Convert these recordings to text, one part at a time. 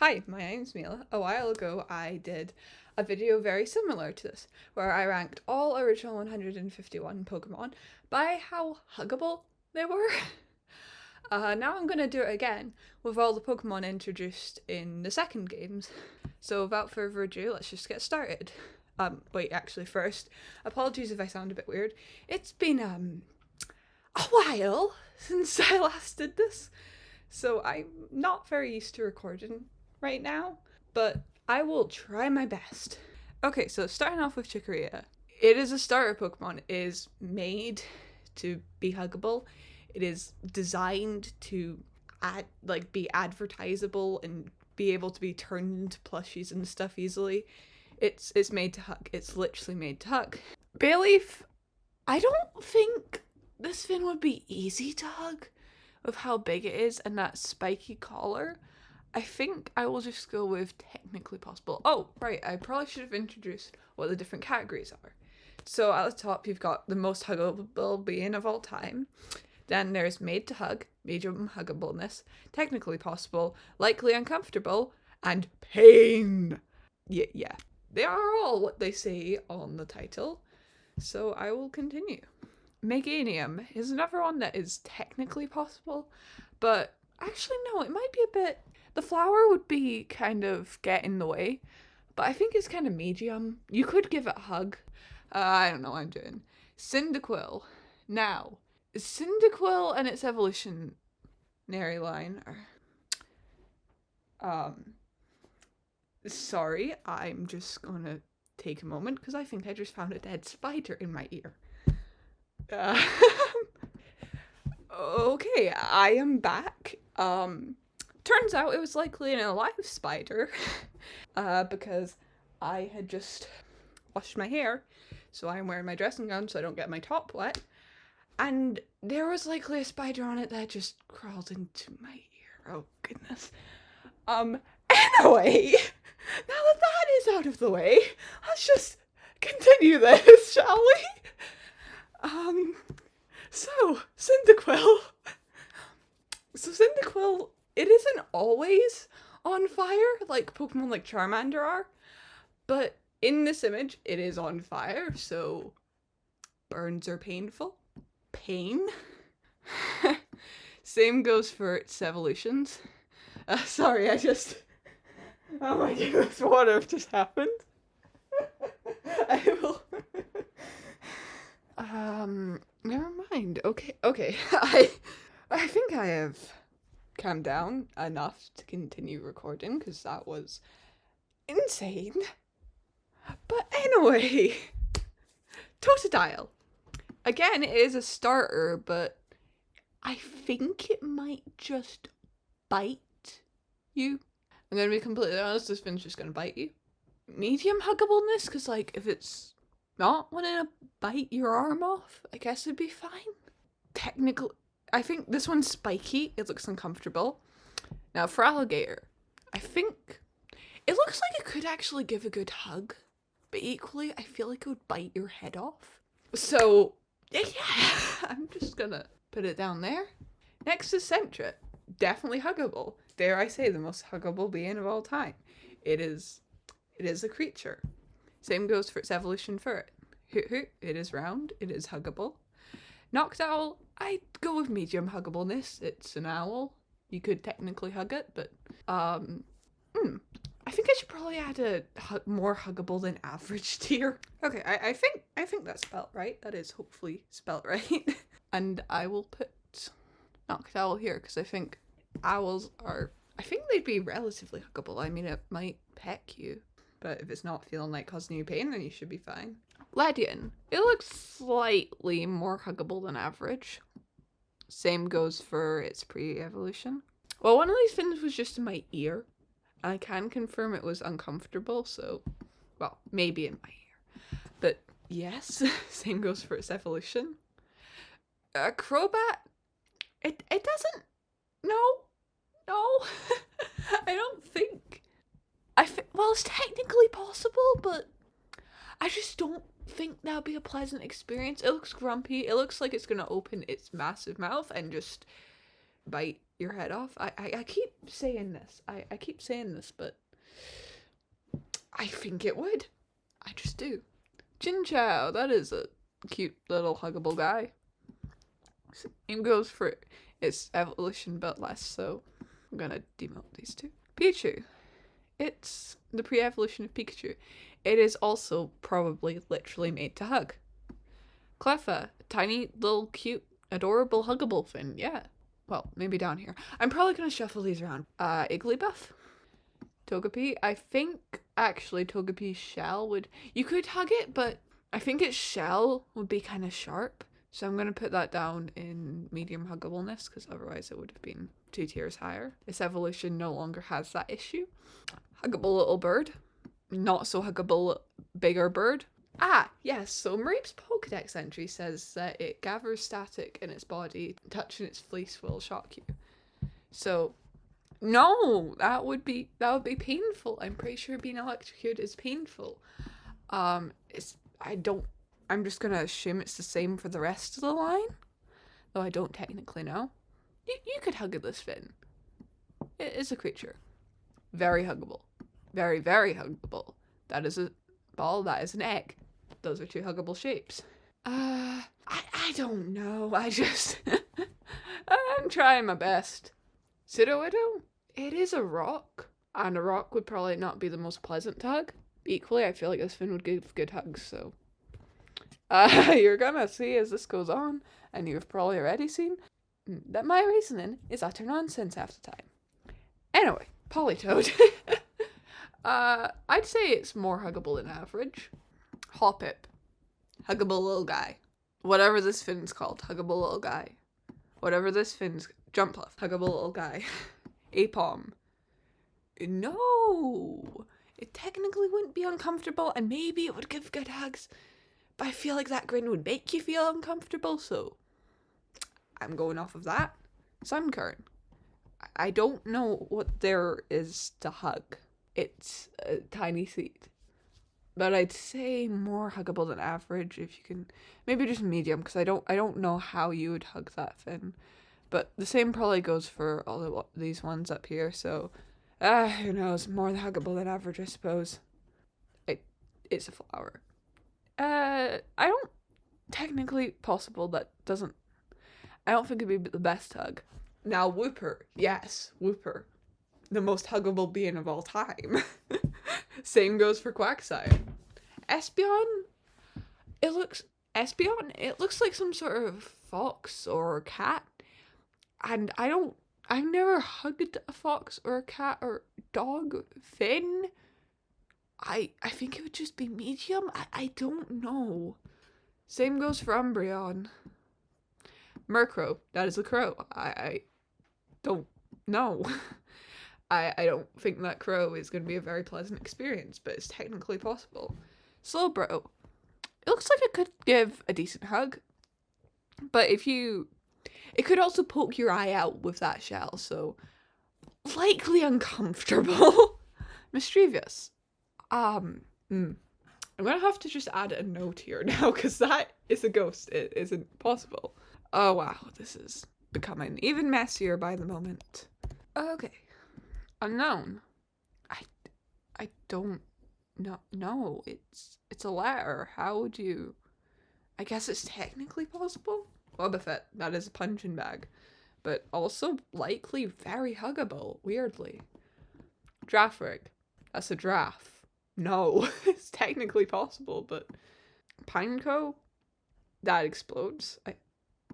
Hi, my name's Mila. A while ago I did a video very similar to this, where I ranked all original 151 Pokemon by how huggable they were. Now I'm gonna do it again with all the Pokemon introduced in the second games. So without further ado, let's just get started. Wait, actually first, apologies if I sound a bit weird. It's been a while since I last did this, so I'm not very used to recording right now, but I will try my best. Okay, so starting off with Chikorita. It is a starter Pokemon. It is made to be huggable. It is designed to be advertisable and be able to be turned into plushies and stuff easily. It's made to hug. It's literally made to hug. Bayleaf, I don't think this thing would be easy to hug with how big it is and that spiky collar. I think I will just go with technically possible. Oh, right, I probably should have introduced what the different categories are. So at the top, you've got the most huggable being of all time. Then there's made to hug, medium huggableness, technically possible, likely uncomfortable, and pain. Yeah. They are all what they say on the title. So I will continue. Meganium is another one that is technically possible, but actually no, it might be a bit... The flower would be kind of get in the way, but I think it's kind of medium. You could give it a hug. I don't know what I'm doing. Cyndaquil. Now, Cyndaquil and its evolutionary line are... Sorry, I'm just gonna take a moment because I think I just found a dead spider in my ear. Okay, I am back. Turns out it was likely an alive spider, because I had just washed my hair, so I'm wearing my dressing gown so I don't get my top wet, and there was likely a spider on it that just crawled into my ear. Oh goodness. Anyway, now that is out of the way, let's just continue this, shall we? So Cyndaquil, it isn't always on fire like Pokemon like Charmander are, but in this image, it is on fire, so burns are painful. Pain. Same goes for its evolutions. Sorry, oh my goodness, what have just happened? I will... Never mind. Okay. I think I have calmed down enough to continue recording, because that was insane. But anyway, Totodile. Again, it is a starter, but I think it might just bite you. I'm gonna be completely honest, this thing's just gonna bite you. Medium huggableness, because like, if it's not wanting to bite your arm off, I guess it'd be fine. Technically, I think this one's spiky. It looks uncomfortable. Now, for Alligator, I think it looks like it could actually give a good hug, but equally, I feel like it would bite your head off. So, yeah, I'm just gonna put it down there. Next is Sentret. Definitely huggable. Dare I say, the most huggable being of all time. It is a creature. Same goes for its evolution for it. Hoot hoot, it is round, it is huggable. Noctowl, I'd go with medium huggableness. It's an owl. You could technically hug it, but I think I should probably add a more huggable than average tier. Okay, I think that's spelt right. That is hopefully spelt right. And I will put Noctowl here because I think owls are... I think they'd be relatively huggable. I mean, it might peck you, but if it's not feeling like causing you pain, then you should be fine. Ledian. It looks slightly more huggable than average. Same goes for its pre-evolution. Well, one of these things was just in my ear. I can confirm it was uncomfortable, so... Well, maybe in my ear. But yes, same goes for its evolution. Crobat? It doesn't... No. I don't think... Well, it's technically possible, but I just don't think that'll be a pleasant experience. It looks grumpy. It looks like it's gonna open its massive mouth and just bite your head off. I keep saying this. I keep saying this, but I think it would. I just do. Chin Chow, that is a cute little huggable guy. Same goes for its evolution, but less so. I'm gonna demote these two. Pichu. It's the pre-evolution of Pikachu. It is also probably literally made to hug. Cleffa, tiny little cute adorable huggable fin. Yeah. Well, maybe down here. I'm probably gonna shuffle these around. Igglybuff. Togepi. I think actually Togepi's shell would... You could hug it, but I think its shell would be kind of sharp. So I'm gonna put that down in medium huggableness, because otherwise it would have been 2 tiers higher. Its evolution no longer has that issue. Huggable little bird. Not so huggable bigger bird. Ah, yes, so Mareep's Pokedex entry says that it gathers static in its body, touching its fleece will shock you. So, no, that would be painful. I'm pretty sure being electrocuted is painful. I'm just gonna assume it's the same for the rest of the line, though I don't technically know. You could hug this fin. It is a creature. Very huggable. Very, very huggable. That is a ball, that is an egg. Those are 2 huggable shapes. I don't know. I'm trying my best. Pseudo-Widow? It is a rock. And a rock would probably not be the most pleasant to hug. Equally, I feel like this fin would give good hugs, so... you're gonna see as this goes on, and you've probably already seen, that my reasoning is utter nonsense half the time. Anyway, Politoed. I'd say it's more huggable than average. Hoppip. Huggable little guy. Whatever this fin's called, huggable little guy. Whatever this fin's... Jumpluff. Huggable little guy. Apom. No! It technically wouldn't be uncomfortable, and maybe it would give good hugs, but I feel like that grin would make you feel uncomfortable, so I'm going off of that. Sunkern. I don't know what there is to hug. It's a tiny seed. But I'd say more huggable than average if you can. Maybe just medium, because I don't know how you would hug that fin. But the same probably goes for all of these ones up here, so who knows, more huggable than average, I suppose. It's a flower. I don't technically possible that doesn't. I don't think it'd be the best hug. Now Wooper, yes, Wooper, the most huggable being of all time. Same goes for Quagsire. Espeon, it looks like some sort of fox or cat, and I've never hugged a fox or a cat or dog fin. I think it would just be medium. I don't know. Same goes for Umbreon. Murkrow, that is a crow. I don't know. I don't think that crow is going to be a very pleasant experience, but it's technically possible. Slowbro. It looks like it could give a decent hug, but it could also poke your eye out with that shell, so likely uncomfortable. Mischievous. I'm gonna have to just add a note here now, because that is a ghost. It isn't possible. Oh wow, this is becoming even messier by the moment. Okay. Unknown. I don't know. It's a letter. How would you... I guess it's technically possible. Wobbuffet, that is a punching bag. But also likely very huggable, weirdly. Draffrig, that's a giraffe. No, it's technically possible, but... Pineco, that explodes.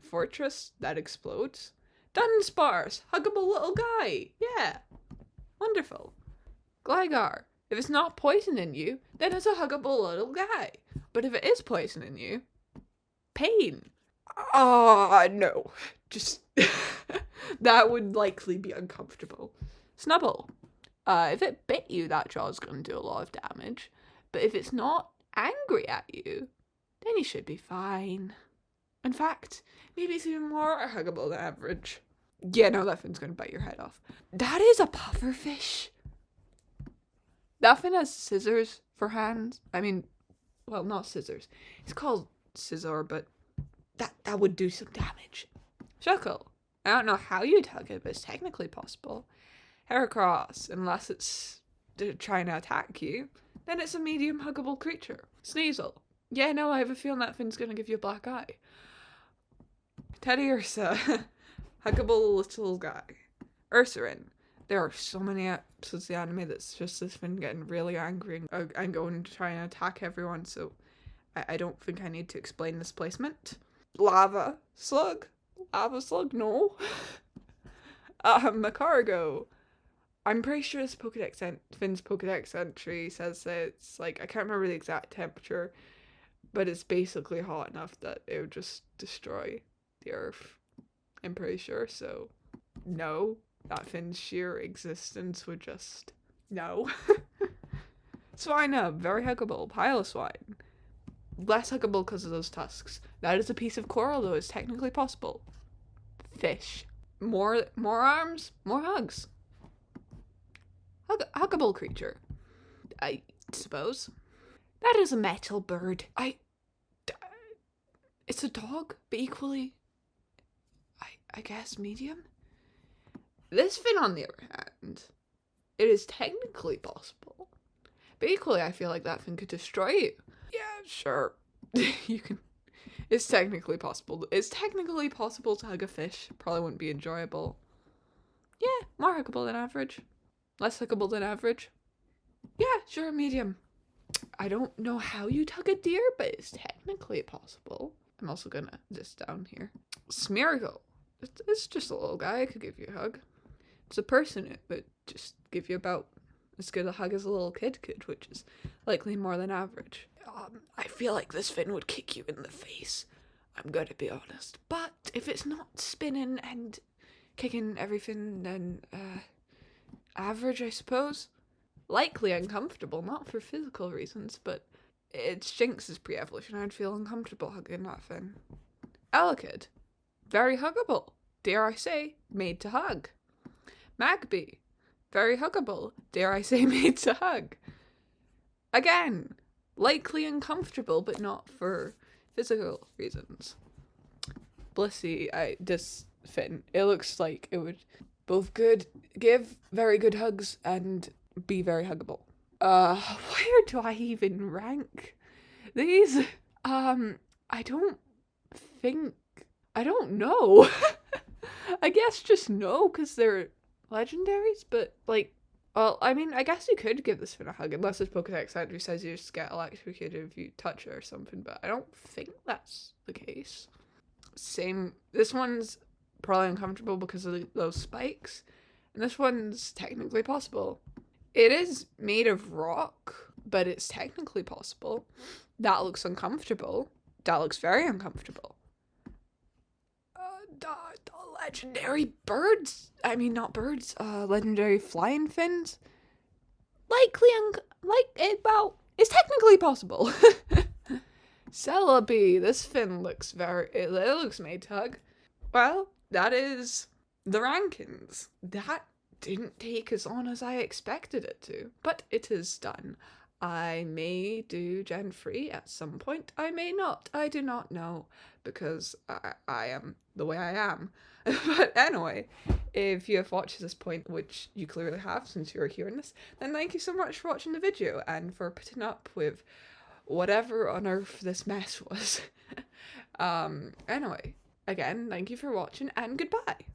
Fortress, that explodes. Dunsparce, huggable little guy. Yeah. Wonderful. Gligar, if it's not poisoning you, then it's a huggable little guy. But if it is poisoning you, pain. No. Just, that would likely be uncomfortable. Snubble. If it bit you, that jaw's going to do a lot of damage. But if it's not angry at you, then you should be fine. In fact, maybe it's even more huggable than average. Yeah, no, that fin's gonna bite your head off. That is a pufferfish. That fin has scissors for hands. I mean, well, not scissors. It's called scissor, but that would do some damage. Shuckle. I don't know how you'd hug it, but it's technically possible. Heracross, unless it's trying to attack you, then it's a medium huggable creature. Sneasel. Yeah, no, I have a feeling that Finn's gonna give you a black eye. Teddy Ursa. Huggable little guy. Ursarin. There are so many episodes of the anime that's just this Finn getting really angry and going to try and attack everyone, so I don't think I need to explain this placement. Lava Slug. Lava Slug, no. Macargo. I'm pretty sure this Finn's Pokedex entry says that it's like, I can't remember the exact temperature, but it's basically hot enough that it would just destroy the Earth. I'm pretty sure, so no. That Finn's sheer existence would just, no. Swinub, very huggable. Piloswine. Less huggable because of those tusks. That is a piece of coral, though. It's technically possible. Fish. More arms, more hugs. Huggable creature. I suppose. That is a metal bird. It's a dog, but equally, I guess medium? This Finn, on the other hand, it is technically possible. But equally, I feel like that Finn could destroy you. Yeah, sure. You can. It's technically possible. It's technically possible to hug a fish. Probably wouldn't be enjoyable. Yeah, more huggable than average. Less huggable than average. Yeah, sure, medium. I don't know how you'd hug a deer, but it's technically possible. I'm also gonna this down here. Smeargle. It's just a little guy. I could give you a hug. It's a person, it would just give you about as good a hug as a little kid could, which is likely more than average. I feel like this Finn would kick you in the face. I'm gonna be honest. But if it's not spinning and kicking everything, then average, I suppose. Likely uncomfortable, not for physical reasons, but it's Jinx's pre-evolution. I'd feel uncomfortable hugging that Finn. Elekid. Very huggable. Dare I say, made to hug. Magby. Very huggable. Dare I say, made to hug. Again, likely uncomfortable, but not for physical reasons. Blissey, this Finn, it looks like it would both give very good hugs and be very huggable. Where do I even rank these? I don't know. I guess just no, because they're legendaries, but like, well, I mean, I guess you could give this Finn a hug, unless this Pokedex entry says you just get electrocuted if you touch it or something, but I don't think that's the case. Same, this one's probably uncomfortable because of those spikes, and this one's technically possible. It is made of rock, but it's technically possible. That looks uncomfortable. That looks very uncomfortable. The legendary birds. I mean, not birds. Legendary flying fins. Likely, it's technically possible. Celebi. This fin looks it looks made to hug. Well, that is the rankings. That didn't take as long as I expected it to, but it is done. I may do Gen 3 at some point. I may not. I do not know, because I am the way I am. But anyway, if you have watched this point, which you clearly have since you are hearing this, then thank you so much for watching the video and for putting up with whatever on earth this mess was. Anyway, again, thank you for watching and goodbye.